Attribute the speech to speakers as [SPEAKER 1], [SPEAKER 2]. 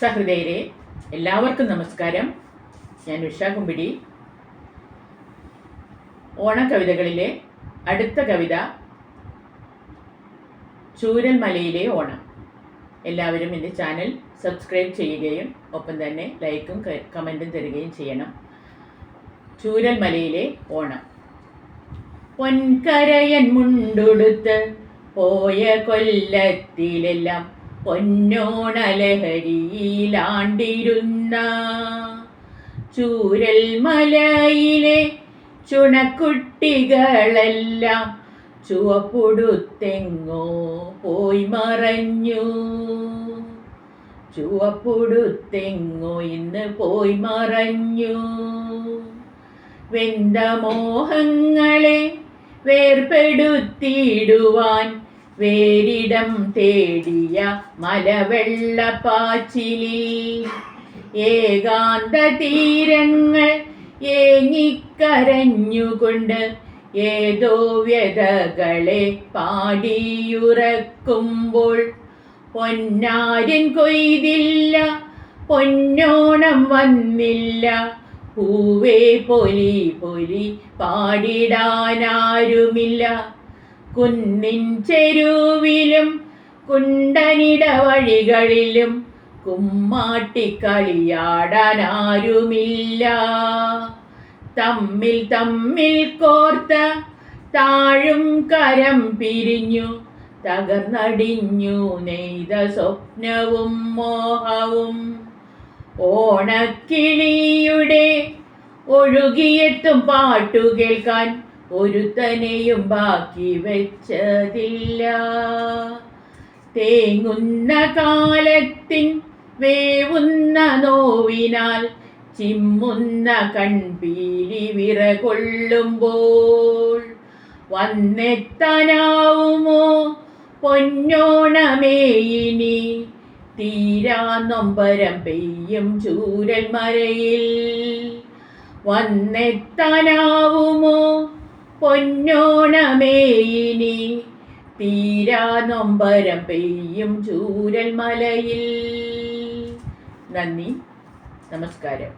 [SPEAKER 1] സഹൃദയരെ, എല്ലാവർക്കും നമസ്കാരം. ഞാൻ ഉഷ കുമ്പിടി. ഓണക്കവിതകളിലെ അടുത്ത കവിത ചൂരൽമലയിലെ ഓണം. എല്ലാവരും എൻ്റെ ചാനൽ സബ്സ്ക്രൈബ് ചെയ്യുകയും ഒപ്പം തന്നെ ലൈക്കും കമൻറ്റും തരികയും ചെയ്യണം. ചൂരൽമലയിലെ ഓണം. പൊൻകരയൻ മുണ്ടുടുത്ത് പോയ കൊല്ലത്തിലെല്ലാം പൊന്നോണലഹരിയിലാണ്ടിരുന്ന ചൂരൽമലയിലെ ചുണക്കുട്ടികളെല്ലാം ചുവപ്പുടുത്തെങ്ങോ പോയി മറഞ്ഞു. ചുവപ്പുടുത്തെങ്ങോ ഇന്ന് പോയി മറഞ്ഞു. വെന്ത മോഹങ്ങളെ വേർപെടുത്തിയിടുവാൻ വേരിടം തേടിയ മലവെള്ളപ്പാച്ചിലിൽ ഏകാന്ത തീരങ്ങൾ ഏങ്ങിക്കരഞ്ഞുകൊണ്ട് ഏതോ വ്യതകളെ പാടിയുറക്കുമ്പോൾ പൊന്നാര്യൻ കൊയ്തില്ല, പൊന്നോണം വന്നില്ല, പൂവേ പൊലി പൊലി പാടിടാനാരുമില്ല. കുന്നിൻ ചെരുവിലും കുണ്ടനിട വഴികളിലും കുമ്മാട്ടിക്കളിയാടാനാരുമില്ല. തമ്മിൽ തമ്മിൽ കോർത്ത താഴും കരം പിരിഞ്ഞു തകർന്നടിഞ്ഞു നെയ്ത സ്വപ്നവും മോഹവും. ഓണക്കിളിയുടെ ഒഴുകിയെത്തും പാട്ടു കേൾക്കാൻ ഒരുത്തനെയും ബാക്കി വെച്ചതില്ല. തേങ്ങുന്ന കാലത്തിൻ വേവുന്ന നോവിനാൽ ചിമ്മുന്ന കൺപീലി വിറകൊള്ളുമ്പോൾ വന്നെത്താനാവുമോ പൊന്നോണമേയിനി? തീരാ നൊമ്പരം പെയ്യും ചൂരൽമലയിൽ. വന്നെത്താനാവുമോ പൊന്നോണമേയിനി? തീരാ നൊമ്പരം പെയ്യും ചൂരൽമലയിൽ. നന്ദി, നമസ്കാരം.